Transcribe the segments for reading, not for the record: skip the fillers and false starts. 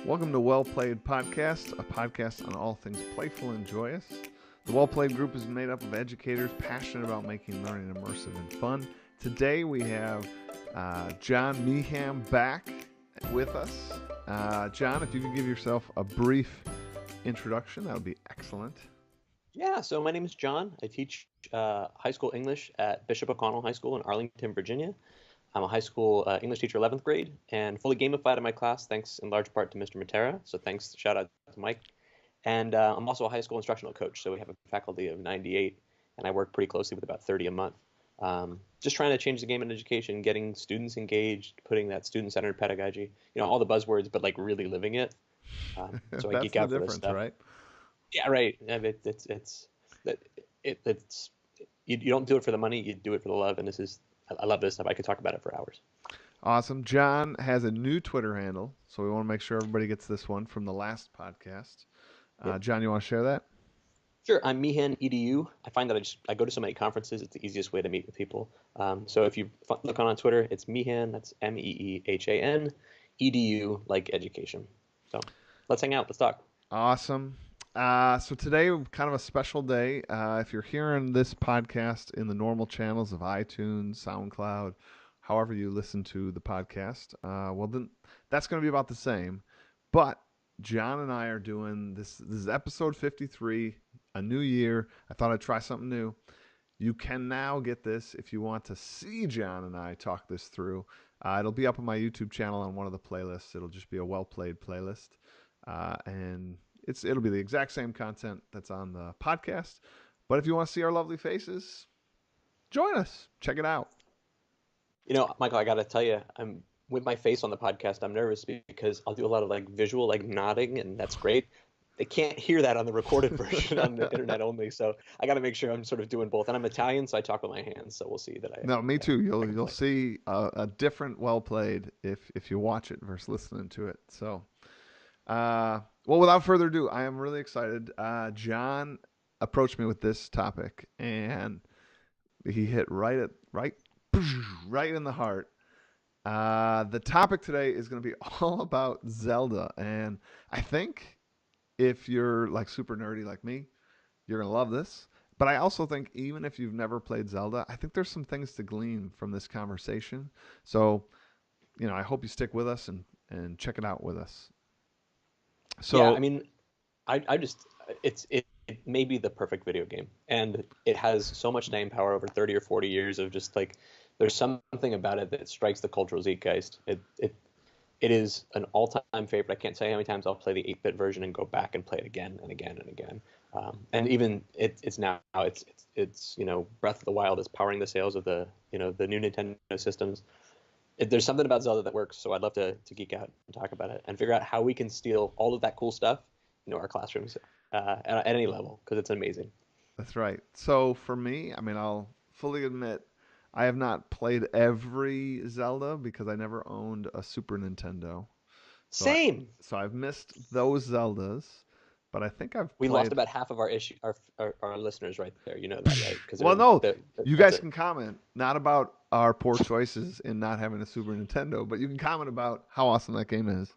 Welcome to Wellplayed Podcast, a podcast on all things playful and joyous. The Wellplayed group is made up of educators passionate about making learning immersive and fun. Today we have John Meehan back with us. John, if you could give yourself a brief introduction, that would be excellent. Yeah, so my name is John. I teach high school English at Bishop O'Connell High School in Arlington, Virginia. I'm a high school English teacher, 11th grade, and fully gamified in my class, thanks in large part to Mr. Matera. So thanks, shout out to Mike. And I'm also a high school instructional coach, so we have a faculty of 98, and I work pretty closely with about 30 a month. Just trying to change the game in education, getting students engaged, putting that student-centered pedagogy, all the buzzwords, but like really living it. So I geek out for this stuff. Right? Yeah, right. It's you don't do it for the money, you do it for the love, and I love this stuff. I could talk about it for hours. Awesome. John has a new Twitter handle, so we want to make sure everybody gets this one from the last podcast. John, you want to share that? Sure. I'm Meehan EDU. I find that I go to so many conferences. It's the easiest way to meet with people. So if you look on Twitter, it's Meehan. That's MEEHAN. EDU, like education. So let's hang out. Let's talk. Awesome. So today, kind of a special day. If you're hearing this podcast in the normal channels of iTunes, SoundCloud, however you listen to the podcast, well, then that's going to be about the same. But John and I are doing this. This is episode 53, a new year. I thought I'd try something new. You can now get this if you want to see John and I talk this through. It'll be up on my YouTube channel on one of the playlists. It'll just be a well-played playlist. And it'll be the exact same content that's on the podcast. But if you want to see our lovely faces, join us. Check it out. Michael, I got to tell you, I'm with my face on the podcast. I'm nervous because I'll do a lot of like visual, like nodding, and that's great. They can't hear that on the recorded version on the internet only. So I got to make sure I'm sort of doing both. And I'm Italian, so I talk with my hands. So we'll see that I. No, me too. You'll see a different well played if you watch it versus listening to it. So. Well, without further ado, I am really excited. John approached me with this topic, and he hit right in the heart. The topic today is going to be all about Zelda, and I think if you're like super nerdy like me, you're going to love this. But I also think even if you've never played Zelda, I think there's some things to glean from this conversation. So, I hope you stick with us and check it out with us. So yeah, I mean, it may be the perfect video game, and it has so much staying power over 30 or 40 years of just like there's something about it that strikes the cultural zeitgeist. It is an all-time favorite. I can't tell you how many times I'll play the 8-bit version and go back and play it again and again and again. And even it's Breath of the Wild is powering the sales of the the new Nintendo systems. There's something about Zelda that works, so I'd love to geek out and talk about it and figure out how we can steal all of that cool stuff into our classrooms at any level, because it's amazing. That's right. So for me, I mean, I'll fully admit I have not played every Zelda because I never owned a Super Nintendo. Same. So I've missed those Zeldas, but I think We played... lost about half of our listeners right there. You know that, right? Well, no, you guys can comment not about our poor choices in not having a Super Nintendo, but you can comment about how awesome that game is.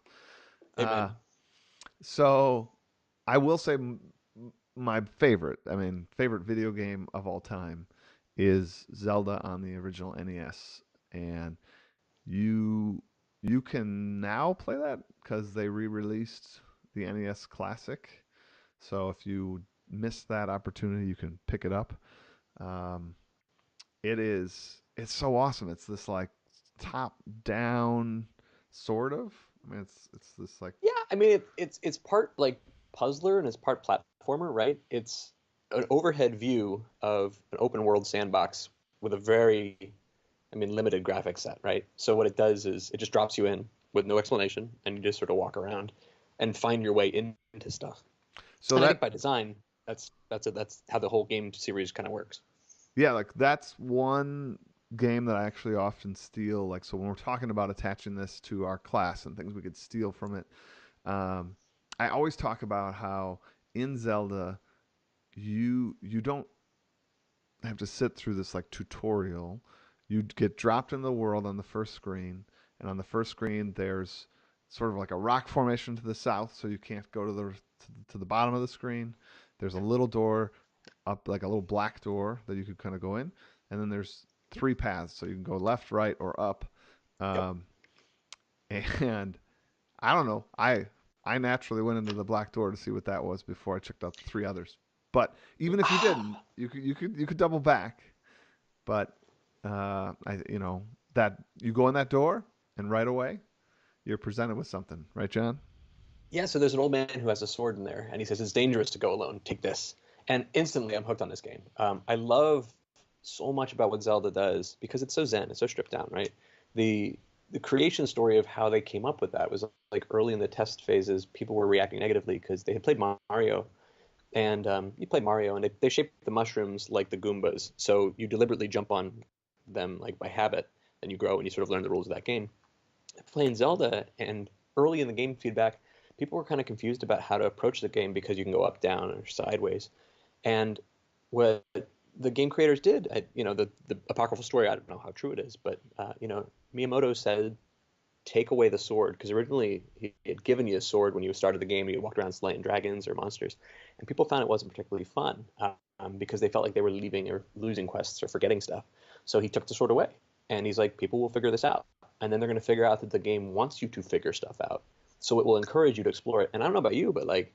So I will say my favorite video game of all time is Zelda on the original NES, and you can now play that because they re-released the NES Classic. So if you missed that opportunity, you can pick it up. It's so awesome. It's this like top down sort of. I mean, it's this like, yeah. I mean, it's part like puzzler and it's part platformer, right? It's an overhead view of an open world sandbox with a very, limited graphic set, right? So what it does is it just drops you in with no explanation, and you just sort of walk around and find your way into stuff. So I think by design, that's how the whole game series kind of works. Yeah, like that's one game that I actually often steal. Like, so when we're talking about attaching this to our class and things we could steal from it, I always talk about how in Zelda, you don't have to sit through this like tutorial. You get dropped in the world on the first screen, and on the first screen there's sort of like a rock formation to the south, so you can't go to the bottom of the screen. There's a little door up, like a little black door that you could kind of go in, and then there's three paths, so you can go left, right, or up. Yep. Um, and I don't know, I naturally went into the black door to see what that was before I checked out the three others. But even if you didn't, you could double back. But I that you go in that door and right away you're presented with something, right, John? Yeah, so there's an old man who has a sword in there, and he says it's dangerous to go alone. Take this, and instantly I'm hooked on this game. I love so much about what Zelda does because it's so zen, it's so stripped down, right? The the creation story of how they came up with that was like early in the test phases, people were reacting negatively because they had played Mario, and you play Mario, and they shape the mushrooms like the Goombas, so you deliberately jump on them like by habit, and you grow and you sort of learn the rules of that game. Playing Zelda, and early in the game feedback, people were kind of confused about how to approach the game because you can go up, down, or sideways. And what the game creators did, the apocryphal story, I don't know how true it is, but Miyamoto said, take away the sword, because originally he had given you a sword when you started the game and you walked around slaying dragons or monsters, and people found it wasn't particularly fun because they felt like they were leaving or losing quests or forgetting stuff. So he took the sword away, and he's like, people will figure this out, and then they're going to figure out that the game wants you to figure stuff out, so it will encourage you to explore it. And I don't know about you, but like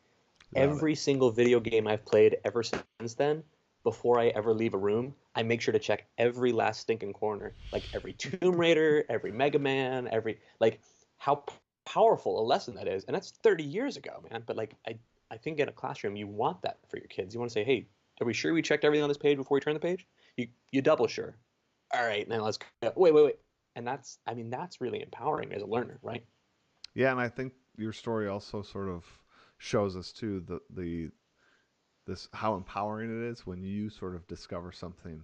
Love it. every single video game I've played ever since then, before I ever leave a room, I make sure to check every last stinking corner, like every Tomb Raider, every Mega Man, every like how powerful a lesson that is. And that's 30 years ago, man. But like I think in a classroom you want that for your kids. You want to say, "Hey, are we sure we checked everything on this page before we turn the page?" You double sure. All right, now let's go. Wait. And that's, I mean, that's really empowering as a learner, right? Yeah, and I think your story also sort of shows us too the this how empowering it is when you sort of discover something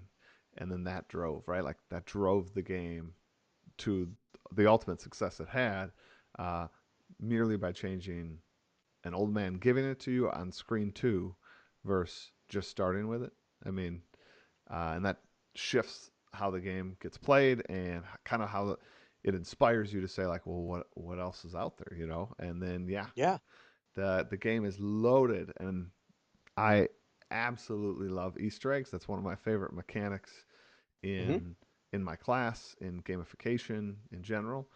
and then that drove, right, like that drove the game to the ultimate success it had, uh, merely by changing an old man giving it to you on screen two versus just starting with it. I mean, and that shifts how the game gets played and kind of how it inspires you to say like, well, what else is out there, you know? And then yeah, Yeah. the game is loaded, and I absolutely love Easter eggs. That's one of my favorite mechanics Hmm. in in my class, in gamification in general.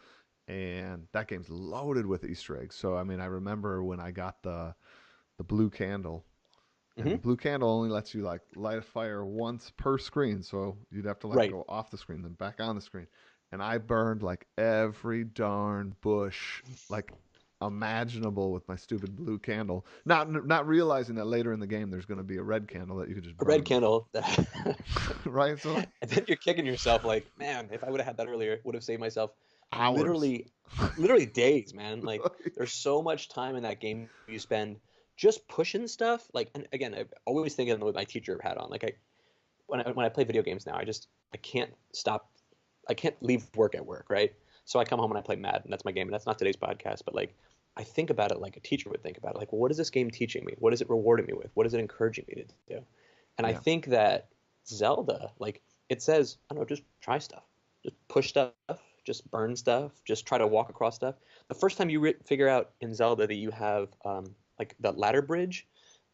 And that game's loaded with Easter eggs. So I mean, I remember when I got the blue candle, and the Hmm. blue candle only lets you like light a fire once per screen, so you'd have to let it Right. go off the screen then back on the screen. And I burned like every darn bush like imaginable with my stupid blue candle, not realizing that later in the game there's going to be a red candle that you could just A red burn. candle. Right, so like And then you're kicking yourself like, man, if I would have had that earlier, would have saved myself hours. literally, literally days, man. Like, there's so much time in that game you spend just pushing stuff. Like, and again, I always thinking with my teacher hat on. Like, when I play video games now, I can't stop. I can't leave work at work, right? So I come home and I play Madden. That's my game, and that's not today's podcast. But like, I think about it like a teacher would think about it. Like, well, what is this game teaching me? What is it rewarding me with? What is it encouraging me to do? And I Yeah. think that Zelda, like, it says, I don't know, just try stuff, just push stuff, just burn stuff, just try to walk across stuff. The first time you figure out in Zelda that you have like the ladder bridge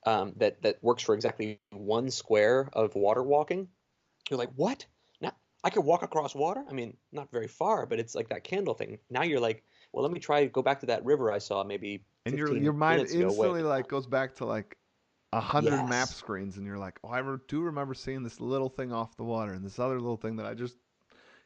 that works for exactly one square of water walking, you're like, what? Now I could walk across water? I mean, not very far, but it's like that candle thing. Now you're like, well, let me try go back to that river I saw maybe And your 15 mind minutes ago. instantly Wait, like goes back to like 100 map yes. screens, and you're like, oh, do remember seeing this little thing off the water and this other little thing that I just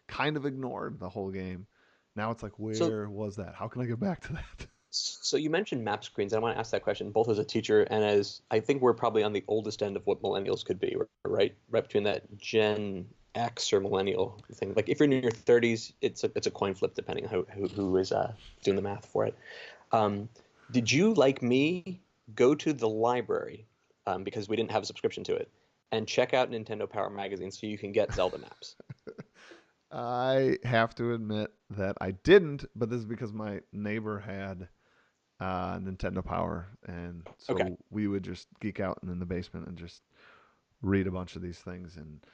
kind of ignored the whole game. Now it's like, So where was that? How can I get back to that? So you mentioned map screens. I want to ask that question both as a teacher and as I think we're probably on the oldest end of what millennials could be, right? Right between that Gen X or millennial thing. Like if you're in your 30s, it's a coin flip depending on who is doing the math for it. Um, did you, like me, go to the library because we didn't have a subscription to it and check out Nintendo Power Magazine so you can get Zelda maps? I have to admit that I didn't, but this is because my neighbor had Nintendo Power, and Okay, so we would just geek out in the basement and just read a bunch of these things and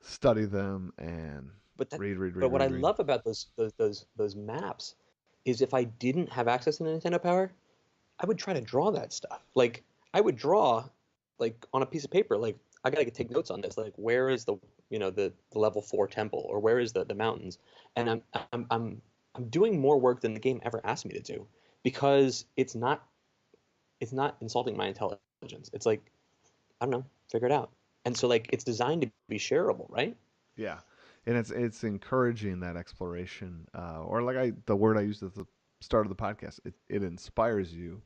study them and but that read, read, but read, what read, I read. love about those maps is if I didn't have access to the Nintendo Power, I would try to draw that stuff. Like I would draw like on a piece of paper, like I gotta take notes on this. Like where is the level 4 temple, or where is the mountains? And I'm doing more work than the game ever asked me to do, because it's not insulting my intelligence. It's like, I don't know, figure it out. And so like it's designed to be shareable, right? Yeah, and it's encouraging that exploration, or like the word I used at the start of the podcast. It inspires you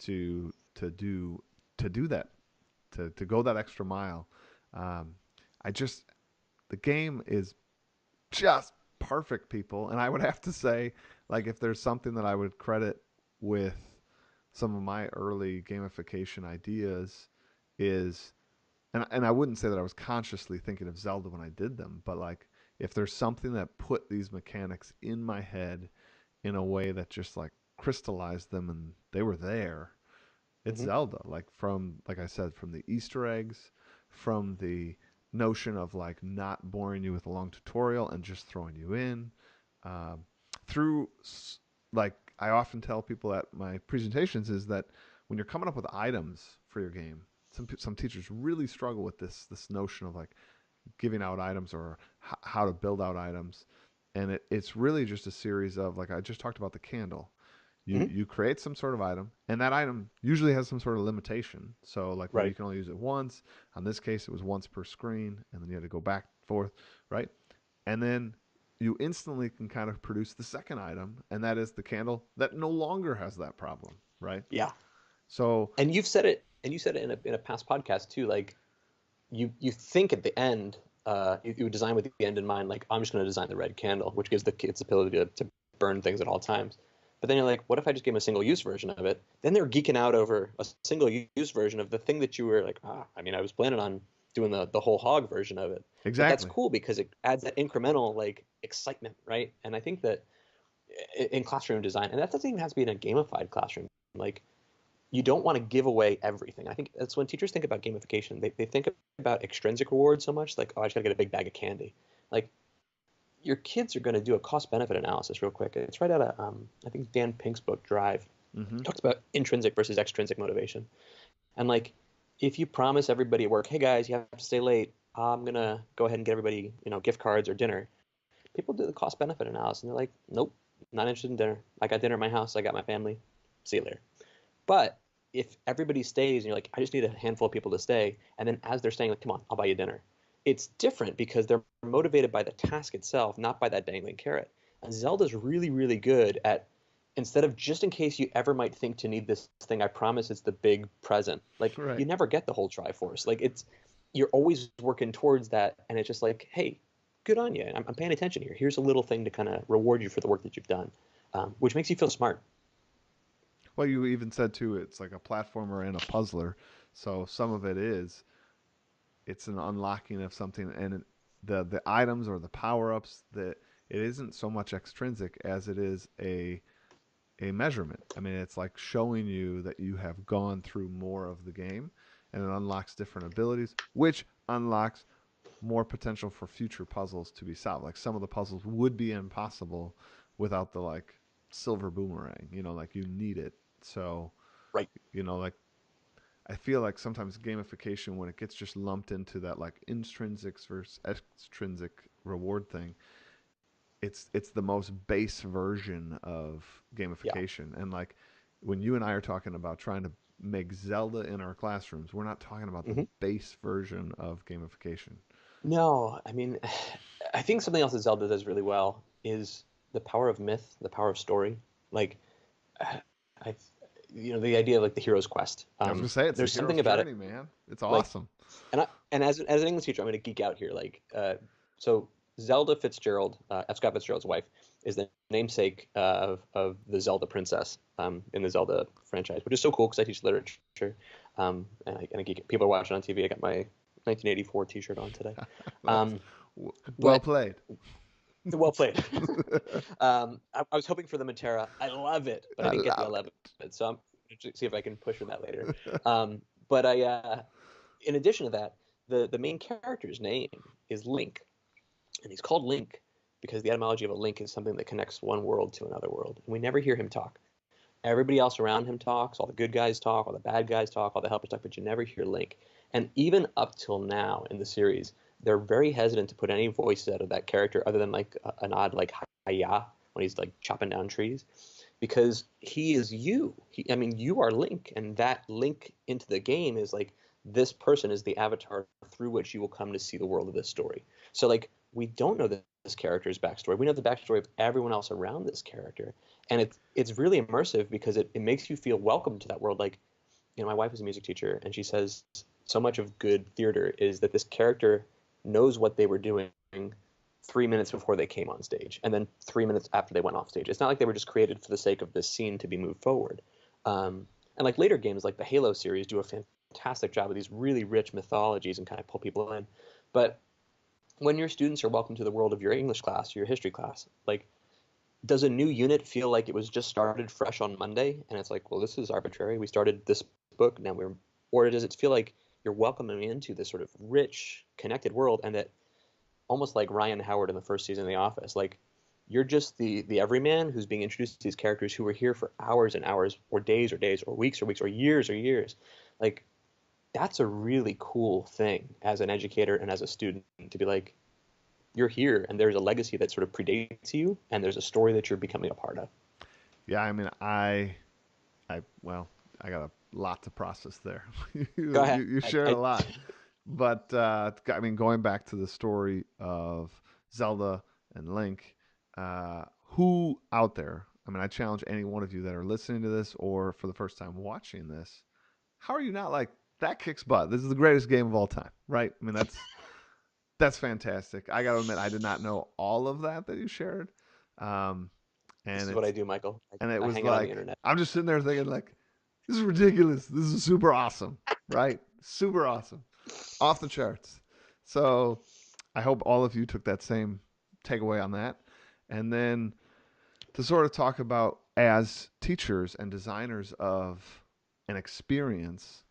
to do that, to go that extra mile. Um, I just the game is just perfect, people, and I would have to say, like, if there's something that I would credit with some of my early gamification ideas is, and I wouldn't say that I was consciously thinking of Zelda when I did them, but like if there's something that put these mechanics in my head in a way that just like crystallized them and they were there, it's Hmm. Zelda. Like I said, from the Easter eggs, from the notion of like not boring you with a long tutorial and just throwing you in, um, through like I often tell people at my presentations is that when you're coming up with items for your game, some teachers really struggle with this notion of like giving out items or how to build out items, and it's really just a series of, like I just talked about the candle. Hmm. You create some sort of item, and that item usually has some sort of limitation. So like maybe you Right. can only use it once. On this case, it was once per screen, and then you had to go back and forth, right? And then you instantly can kind of produce the second item, and that is the candle that no longer has that problem, right? Yeah. So And you said it in a past podcast too. Like you think at the end, you would design with the end in mind. Like I'm just going to design the red candle, which gives the kids the ability to burn things at all times. But then you're like, what if I just gave them a single use version of it? Then they're geeking out over a single use version of the thing that you were like, I mean, I was planning on doing the whole hog version of it. But that's exactly. cool because it adds that incremental like excitement, right? And I think that in classroom design, and that doesn't even have to be in a gamified classroom. Like you don't want to give away everything. I think that's when teachers think about gamification. They think about extrinsic rewards so much, like, oh, I just got to get a big bag of candy. Like, your kids are going to do a cost benefit analysis real quick. It's right out of, I think, Dan Pink's book, Drive. Mm-hmm. He talks about intrinsic versus extrinsic motivation. And, like, if you promise everybody at work, hey, guys, you have to stay late, I'm going to go ahead and get everybody, gift cards or dinner. People do the cost benefit analysis, and they're like, nope, not interested in dinner. I got dinner at my house. I got my family. See you later. But if everybody stays and you're like, I just need a handful of people to stay, and then as they're staying, like, come on, I'll buy you dinner. It's different because they're motivated by the task itself, not by that dangling carrot. And Zelda's really, really good at, instead of just in case you ever might think to need this thing, I promise it's the big present. Like Right. you never get the whole Triforce. Like you're always working towards that, and it's just like, hey, good on you. I'm paying attention here. Here's a little thing to kind of reward you for the work that you've done, which makes you feel smart. Well, you even said too, it's like a platformer and a puzzler. So some of it is it's an unlocking of something, and the items or the power ups, that it isn't so much extrinsic as it is a measurement. I mean, it's like showing you that you have gone through more of the game, and it unlocks different abilities, which unlocks more potential for future puzzles to be solved. Like some of the puzzles would be impossible without the like silver boomerang. Like you need it. So Right. like I feel like sometimes gamification, when it gets just lumped into that like intrinsic versus extrinsic reward thing, it's the most base version of Yeah. gamification. And like when you and I are talking about trying to make Zelda in our classrooms, we're not talking about the Hmm. base version of gamification. No, I mean, I think something else that Zelda does really well is the power of myth, the power of story. Like, I, the idea of like the hero's quest. I was gonna say it's the There's hero's something about it, journey, man. It's like, awesome. and as an English teacher, I'm going to geek out here. Like, so Zelda Fitzgerald, F. Scott Fitzgerald's wife, is the namesake of the Zelda princess in the Zelda franchise, which is so cool because I teach literature, and I geek. People are watching on TV. I got my 1984 T-shirt on today. That's Um, well but played. well played. I was hoping for the Matera. I love it, but I I didn't get the love 11. So I'm going to see if I can push for that later. But in addition to that, the main character's name is Link, and he's called Link because the etymology of a link is something that connects one world to another world. And we never hear him talk. Everybody else around him talks, all the good guys talk, all the bad guys talk, all the helpers talk, but you never hear Link. And even up till now in the series, they're very hesitant to put any voices out of that character other than like an odd like hiya when he's like chopping down trees, because he is you. I mean, you are Link, and that link into the game is like this person is the avatar through which you will come to see the world of this story. So like we don't know this character's backstory. We know the backstory of everyone else around this character, and it's really immersive because it makes you feel welcome to that world. Like, my wife is a music teacher, and she says so much of good theater is that this character knows what they were doing 3 minutes before they came on stage, and then 3 minutes after they went off stage. It's not like they were just created for the sake of this scene to be moved forward. And like later games, like the Halo series, do a fantastic job of these really rich mythologies and kind of pull people in. But when your students are welcome to the world of your English class, your history class, like, does a new unit feel like it was just started fresh on Monday and it's like, well, this is arbitrary. We started this book, now we're, or does it feel like you're welcoming into this sort of rich, connected world, and that almost like Ryan Howard in the first season of The Office, like you're just the everyman who's being introduced to these characters who were here for hours and hours, or days or weeks or years or years. Like, that's a really cool thing as an educator and as a student to be like, you're here and there's a legacy that sort of predates you and there's a story that you're becoming a part of. Yeah, I mean, well, I got a lot to process there. Go you, ahead. you shared a I, lot, but I mean, going back to the story of Zelda and Link, who out there? I mean, I challenge any one of you that are listening to this or for the first time watching this. How are you not like that? Kicks butt. This is the greatest game of all time, right? I mean, that's fantastic. I got to admit, I did not know all of that you shared. Um, this and is what I do, Michael. it I was hang out on the like internet. I'm just sitting there thinking like, this is ridiculous. This is super awesome, right? Super awesome, off the charts. So I hope all of you took that same takeaway on that, and then to sort of talk about as teachers and designers of an experience,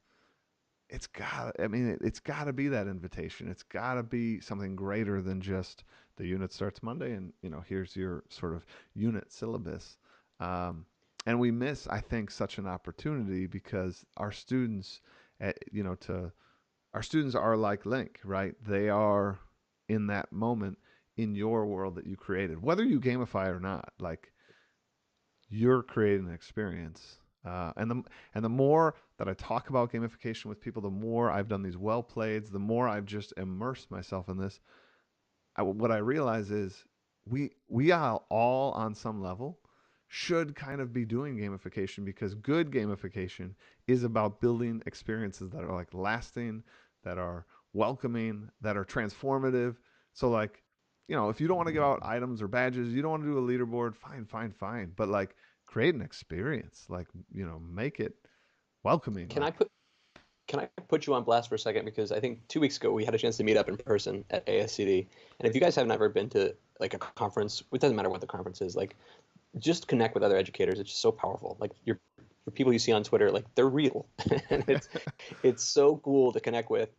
it's got to be that invitation. It's got to be something greater than just the unit starts Monday and here's your sort of unit syllabus. um, and we miss, I think, such an opportunity because our students, to our students are like Link, right? They are in that moment in your world that you created, whether you gamify it or not. Like, you're creating an experience. And the more that I talk about gamification with people, the more I've done these well plays, the more I've just immersed myself in this. What I realize is we are all on some level should kind of be doing gamification, because good gamification is about building experiences that are like lasting, that are welcoming, that are transformative. So like, if you don't want to give out items or badges, you don't want to do a leaderboard, fine, fine, fine. But like, create an experience, like, make it welcoming. Can I Like, put can I put you on blast for a second, because I think 2 weeks ago we had a chance to meet up in person at ASCD, and if you guys have never been to like a conference, it doesn't matter what the conference is, like just connect with other educators. It's just so powerful. Like your people you see on Twitter, like they're real, and it's so cool to connect with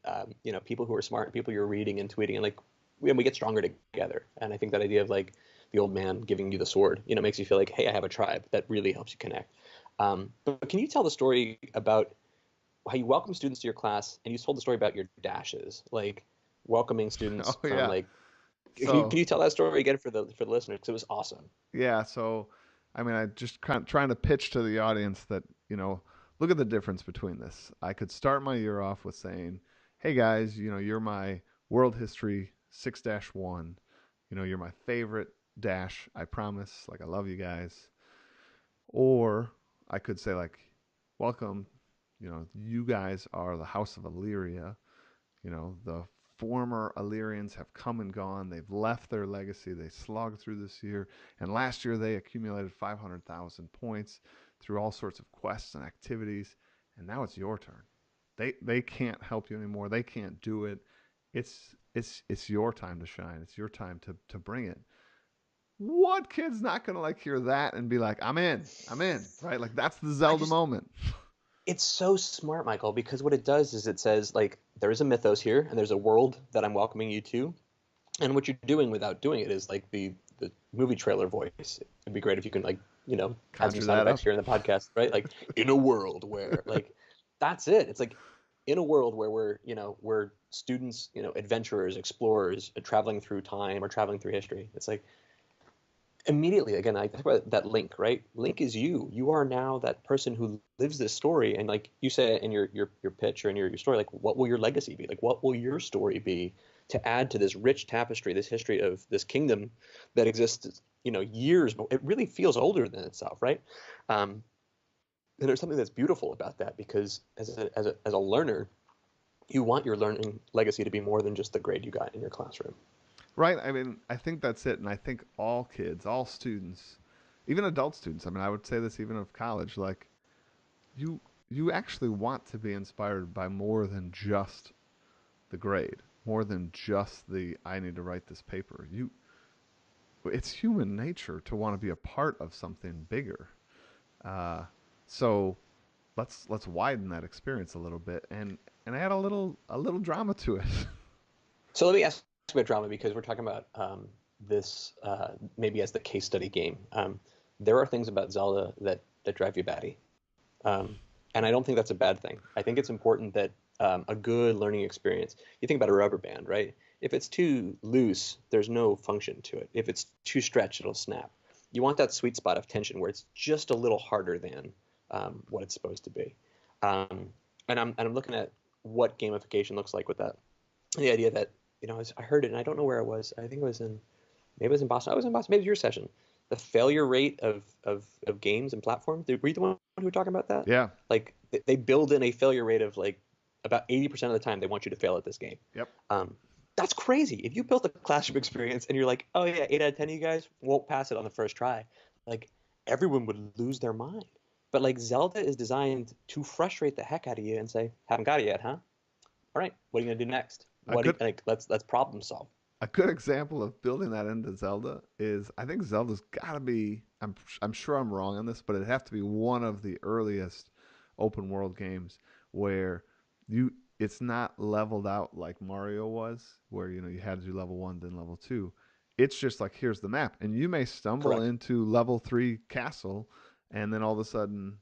people who are smart, people you're reading and tweeting, and like we get stronger together. And I think that idea of like the old man giving you the sword, makes you feel like, hey, I have a tribe. That really helps you connect. But can you tell the story about how you welcome students to your class, and you told the story about your dashes, like welcoming students oh from yeah. like. Can So you tell that story again for the listeners? Because it was awesome. yeah, so I mean, I just kind of trying to pitch to the audience that, look at the difference between this. I could start my year off with saying, "Hey guys, you're my world history 6-1. You're my favorite dash. I promise. Like, I love you guys." Or I could say like, "Welcome. You guys are the House of Illyria. The former Illyrians have come and gone. They've left their legacy. They slogged through this year. And last year they accumulated 500,000 points through all sorts of quests and activities. And now it's your turn. They can't help you anymore. They can't do it. It's your time to shine. It's your time to bring it." What kid's not gonna like hear that and be like, I'm in, right? Like, that's the I Zelda just moment. It's so smart, Michael, because what it does is it says like there is a mythos here and there's a world that I'm welcoming you to, And what you're doing without doing it is like the movie trailer voice. It'd be great if you can like, add some Conjure sound that effects up. here in the podcast, right? Like in a world where like that's it. It's like in a world where we're students, adventurers, explorers, traveling through time or traveling through history. It's like immediately again I talk about that link, right? Link is you are now that person who lives this story, and like you say in your pitch or in your story, like what will your legacy be, like what will your story be to add to this rich tapestry, this history of this kingdom that exists, years, but it really feels older than itself, right? And there's something that's beautiful about that, because as a learner, you want your learning legacy to be more than just the grade you got in your classroom. Right. I mean, I think that's it. And I think all kids, all students, even adult students, I mean, I would say this even of college, like you you actually want to be inspired by more than just the grade, more than just the I need to write this paper. It's human nature to want to be a part of something bigger. Uh, so let's widen that experience a little bit and add a little drama to it. So let me ask about drama, because we're talking about this maybe as the case study game. There are things about Zelda that drive you batty, um, and I don't think that's a bad thing. I think it's important that a good learning experience. You think about a rubber band, right? If it's too loose, there's no function to it. If it's too stretched, it'll snap. You want that sweet spot of tension where it's just a little harder than what it's supposed to be. Um, and I'm looking at what gamification looks like with that. The idea that I heard it, and I don't know where it was. I think it was in maybe it was in Boston. I was in Boston. Maybe it was your session. The failure rate of games and platforms. Were you the one who were talking about that? Yeah. Like they build in a failure rate of like about 80% of the time they want you to fail at this game. Yep. Um, that's crazy. If you built a classroom experience and you're like, oh yeah, 8 out of 10 of you guys won't pass it on the first try, like everyone would lose their mind. But like Zelda is designed to frustrate the heck out of you and say, haven't got it yet, huh? All right, what are you gonna do next? A What do you, good like? Let's problem solve. a good example of building that into Zelda is I think Zelda's got to be I'm sure I'm wrong on this, but it'd have to be one of the earliest open world games where you it's not leveled out like Mario was, where you had to do level 1 then level 2. It's just like here's the map and you may stumble Correct. into level 3 castle and then all of a sudden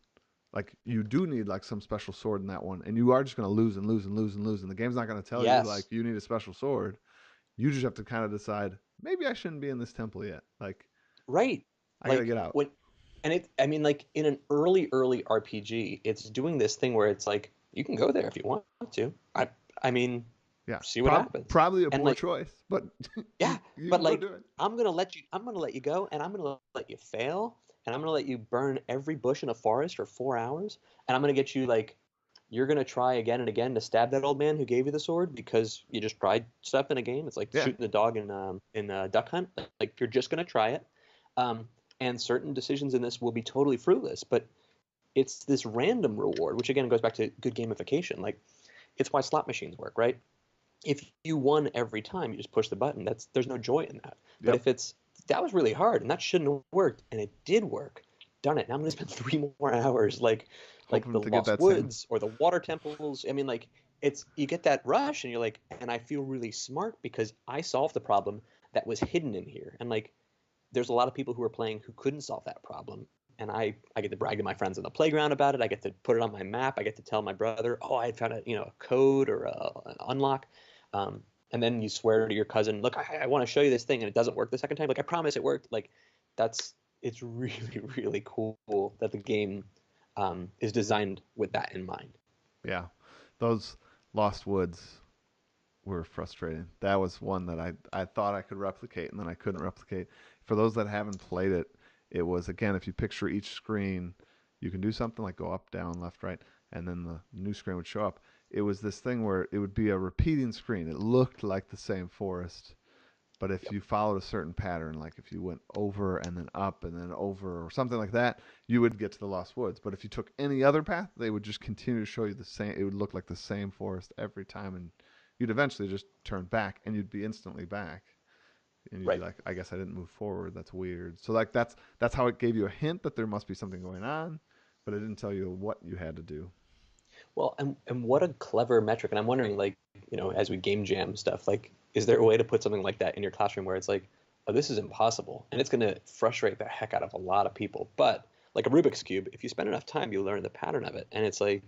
like you do need like some special sword in that one and you are just going to lose and lose and lose and lose and the game's not going to tell you like Yes. you need a special sword. You just have to kind of decide maybe I shouldn't be in this temple yet. Like Right. I gotta Like get out. when, and I mean, like in an early RPG, it's doing this thing where it's like you can go there if you want to. I mean, Yeah, see what happens. probably a And poor like, choice, but yeah, you but can go like do it. I'm gonna let you go, and I'm gonna let you fail, and I'm gonna let you burn every bush in a forest for 4 hours, and I'm gonna get you like you're gonna try again and again to stab that old man who gave you the sword because you just tried stuff in a game. It's like Yeah, shooting the dog in Duck Hunt. Like you're just gonna try it, and certain decisions in this will be totally fruitless. But it's this random reward, which again goes back to good gamification. Like it's why slot machines work, right? If you won every time, you just push the button. There's no joy in that. But yep. if it's that was really hard and that shouldn't have worked and it did work, darn it! Now I'm gonna spend 3 more hours like Hoping the to get Lost that same. Woods or the Water Temples. I mean, like it's you get that rush and you're like, and I feel really smart because I solved the problem that was hidden in here. And like there's a lot of people who are playing who couldn't solve that problem. And I get to brag to my friends on the playground about it. I get to put it on my map. I get to tell my brother, oh, I found a code or an unlock. Um, and then you swear to your cousin, look, I want to show you this thing, and it doesn't work the second time. Like I promise it worked. Like that's it's really really cool that the game is designed with that in mind. Yeah, those Lost Woods were frustrating. That was one that I thought I could replicate and then I couldn't replicate. For those that haven't played it, it was again if you picture each screen, you can do something like go up, down, left, right, and then the new screen would show up. It was this thing where it would be a repeating screen. It looked like the same forest, but if Yep. you followed a certain pattern, like if you went over and then up and then over or something like that, you would get to the Lost Woods. But if you took any other path, they would just continue to show you the same. It would look like the same forest every time, and you'd eventually just turn back and you'd be instantly back. And you'd be Right. like, I guess I didn't move forward. That's weird. So like that's how it gave you a hint that there must be something going on, but it didn't tell you what you had to do. Well, and what a clever metric. And I'm wondering, like, as we game jam stuff, like is there a way to put something like that in your classroom where it's like, oh, this is impossible, and it's going to frustrate the heck out of a lot of people. But like a Rubik's cube, if you spend enough time, you learn the pattern of it, and it's like,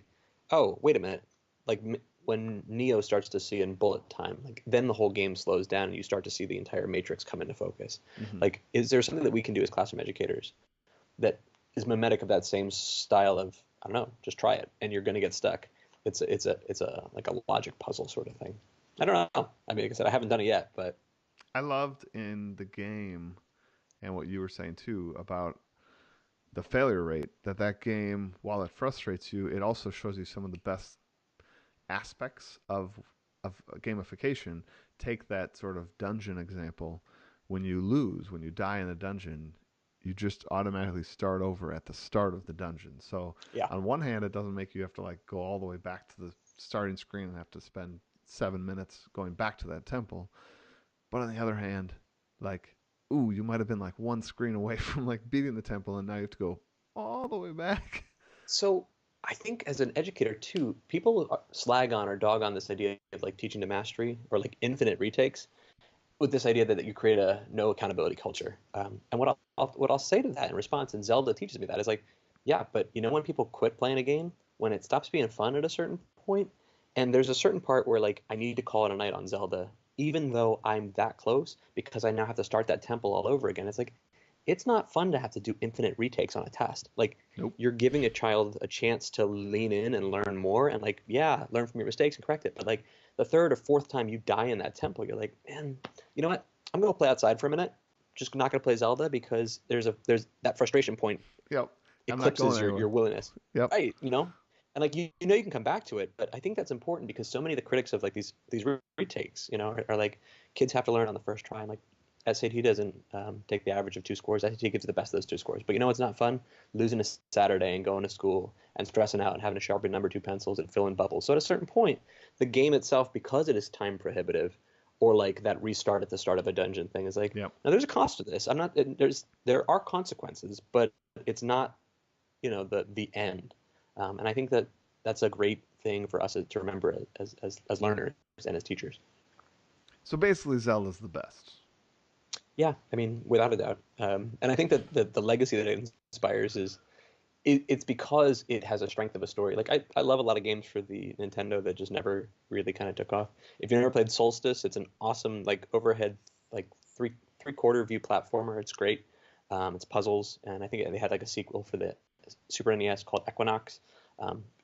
oh, wait a minute, like when Neo starts to see in bullet time, like then the whole game slows down and you start to see the entire matrix come into focus. Hmm. Like, is there something that we can do as classroom educators that is mimetic of that same style of, I don't know, just try it and you're going to get stuck. It's a like a logic puzzle sort of thing. I don't know. I mean, like I said, I haven't done it yet, but I loved in the game and what you were saying too about the failure rate, that game, while it frustrates you, it also shows you some of the best aspects of gamification. Take that sort of dungeon example. When you lose, when you die in a dungeon, you just automatically start over at the start of the dungeon. So yeah. on one hand, it doesn't make you have to like go all the way back to the starting screen and have to spend 7 minutes going back to that temple. But on the other hand, like, ooh, you might have been like one screen away from like beating the temple, and now you have to go all the way back. So I think as an educator too, people slag on or dog on this idea of like teaching to mastery or like infinite retakes with this idea that you create a no accountability culture. And what I'll say to that in response, and Zelda teaches me that, is like, yeah, but you know when people quit playing a game, when it stops being fun at a certain point, and there's a certain part where like I need to call it a night on Zelda, even though I'm that close, because I now have to start that temple all over again. It's like it's not fun to have to do infinite retakes on a test. Like Nope. you're giving a child a chance to lean in and learn more and like, yeah, learn from your mistakes and correct it. But like the third or fourth time you die in that temple, you're like, man, you know what? I'm gonna play outside for a minute. Just not gonna play Zelda because there's that frustration point Yep. I'm not eclipses going your anywhere. willingness. Yep. Right, you know? And like you know you can come back to it, but I think that's important because so many of the critics of like these retakes, you know, are like kids have to learn on the first try. And like SAT doesn't take the average of two scores. SAT gives the best of those two scores. But you know it's not fun? Losing a Saturday and going to school and stressing out and having to sharpen number two pencils and fill in bubbles. So at a certain point, the game itself, because it is time prohibitive, or like that restart at the start of a dungeon thing is like, Yep. now there's a cost to this. I'm not there are consequences, but it's not, you know, the end. And I think that that's a great thing for us to remember as learners and as teachers. So basically, Zelda's the best. Yeah, I mean, without a doubt. And I think that the legacy that it inspires is it's because it has a strength of a story. Like I love a lot of games for the Nintendo that just never really kind of took off. If you never played Solstice, it's an awesome like overhead like three-quarter view platformer. It's great. It's puzzles, and I think they had like a sequel for the Super NES called Equinox.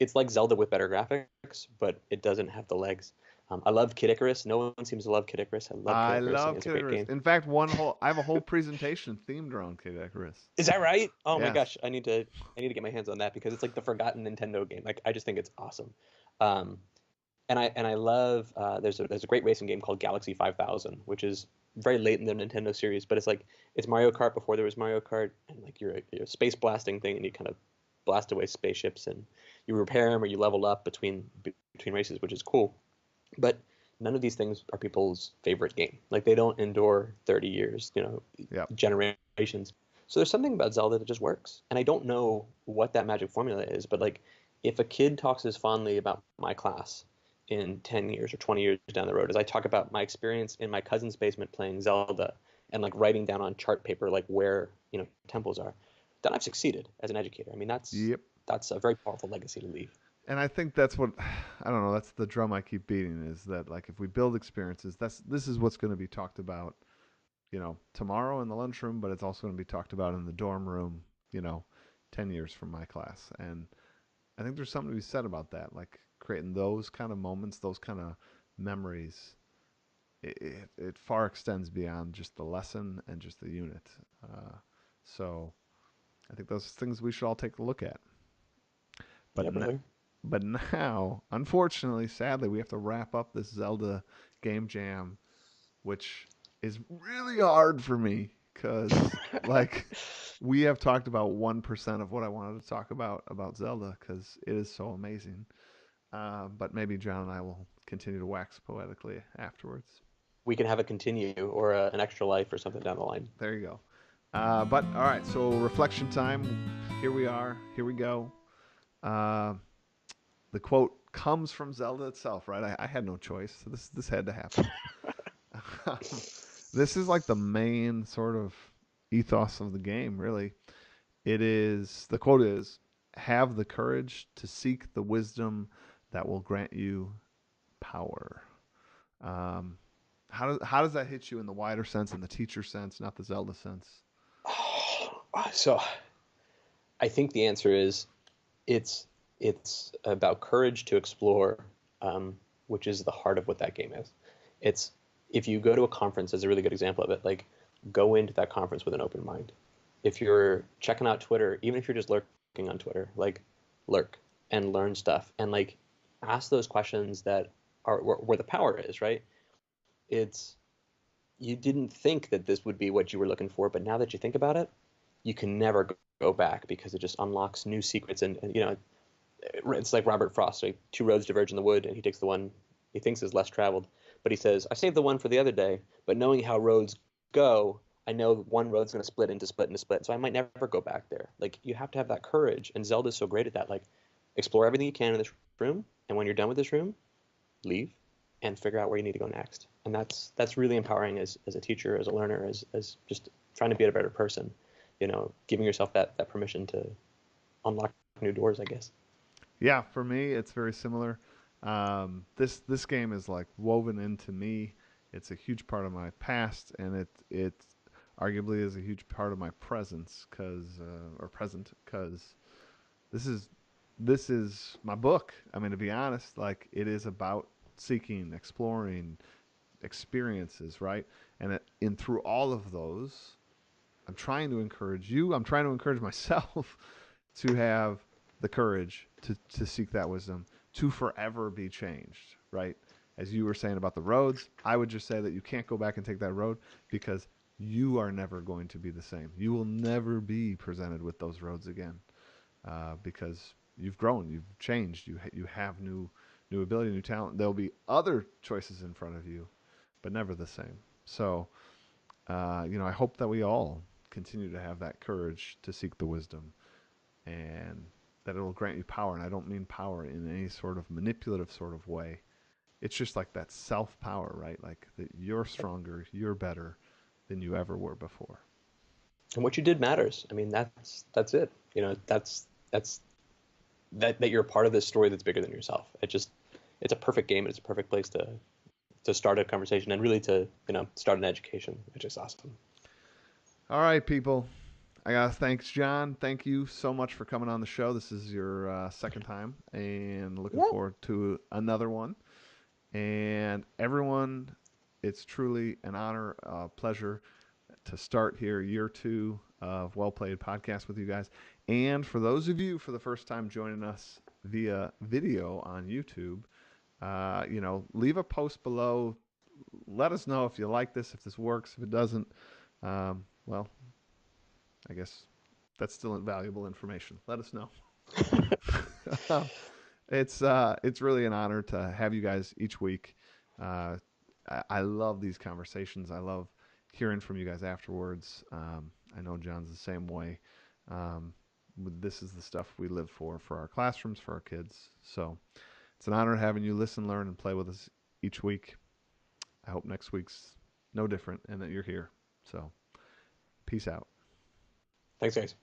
It's like Zelda with better graphics, but it doesn't have the legs. I love Kid Icarus. No one seems to love Kid Icarus. I love Kid I Icarus. I think love it's a Kid great Icarus. game. In fact, I have a whole presentation themed around Kid Icarus. Is that right? Oh my Yes. gosh, I need to get my hands on that because it's like the forgotten Nintendo game. Like I just think it's awesome. Um, and I love there's a great racing game called Galaxy 5000, which is very late in the Nintendo series, but it's Mario Kart before there was Mario Kart, and like you're a space blasting thing, and you kind of blast away spaceships, and you repair them or you level up between races, which is cool. But none of these things are people's favorite game. Like they don't endure 30 years, you know, Yep. generations. So there's something about Zelda that just works. And I don't know what that magic formula is, but like if a kid talks as fondly about my class in 10 years or 20 years down the road as I talk about my experience in my cousin's basement playing Zelda and like writing down on chart paper like where, you know, temples are, then I've succeeded as an educator. I mean, Yep. that's a very powerful legacy to leave. And I think that's what I don't know. That's the drum I keep beating is that like if we build experiences, this is what's going to be talked about, tomorrow in the lunchroom, but it's also going to be talked about in the dorm room, you know, 10 years from my class. And I think there's something to be said about that, like creating those kind of moments, those kind of memories. It far extends beyond just the lesson and just the unit. So I think those things we should all take a look at. But Yeah, brother. but now, unfortunately, sadly, we have to wrap up this Zelda game jam, which is really hard for me because like we have talked about 1% of what I wanted to talk about Zelda because it is so amazing. But maybe John and I will continue to wax poetically afterwards. We can have a continue or an extra life or something down the line. There you go. But all right, so reflection time. Here we are. Here we go. Uh, the quote comes from Zelda itself, right? I had no choice. So this had to happen. This is like the main sort of ethos of the game, really. The quote is, have the courage to seek the wisdom that will grant you power. Um, how does that hit you in the wider sense, in the teacher sense, not the Zelda sense? So I think the answer is it's it's about courage to explore, which is the heart of what that game is. It's if you go to a conference, is a really good example of it. Like, go into that conference with an open mind. If you're checking out Twitter, even if you're just lurking on Twitter, like, lurk and learn stuff and like ask those questions that are where the power is, right? It's You didn't think that this would be what you were looking for, but now that you think about it, you can never go back because it just unlocks new secrets. And it's like Robert Frost, like, two roads diverge in the wood, and he takes the one he thinks is less traveled. But he says, I saved the one for the other day, but knowing how roads go, I know one road's going to split into split into split, so I might never go back there. Like, you have to have that courage, and Zelda's so great at that. Like, explore everything you can in this room, and when you're done with this room, leave and figure out where you need to go next. And that's really empowering as a teacher, as a learner, as just trying to be a better person. Giving yourself that permission to unlock new doors, I guess. Yeah, for me, it's very similar. This game is like woven into me. It's a huge part of my past, and it arguably is a huge part of my presence, cause or present, cause this is this is my book. I mean, to be honest, like, it is about seeking, exploring experiences, right? And in through all of those, I'm trying to encourage you. I'm trying to encourage myself to have the courage to seek that wisdom, to forever be changed, right? As you were saying about the roads, I would just say that you can't go back and take that road because you are never going to be the same. You will never be presented with those roads again, because you've grown, you've changed, you have new ability, new talent. There'll be other choices in front of you, but never the same. So, I hope that we all continue to have that courage to seek the wisdom, and that it'll grant you power. And I don't mean power in any sort of manipulative sort of way. It's just like that self power, right? Like that you're stronger, you're better than you ever were before. And what you did matters. I mean, that's it. That's that you're a part of this story that's bigger than yourself. It's a perfect game, and it's a perfect place to start a conversation and really to start an education, which is awesome. All right, people. I gotta thanks John. Thank you so much for coming on the show. This is your second time, and looking Yeah. forward to another one. And everyone, it's truly an honor, pleasure to start here year two of Wellplayed podcast with you guys. And for those of you for the first time joining us via video on YouTube, leave a post below. Let us know if you like this, if this works. If it doesn't, well, I guess that's still valuable information. Let us know. It's really an honor to have you guys each week. Uh, I love these conversations. I love hearing from you guys afterwards. I know John's the same way. Um, this is the stuff we live for our classrooms, for our kids. So it's an honor having you listen, learn, and play with us each week. I hope next week's no different and that you're here. So peace out. Thanks, guys.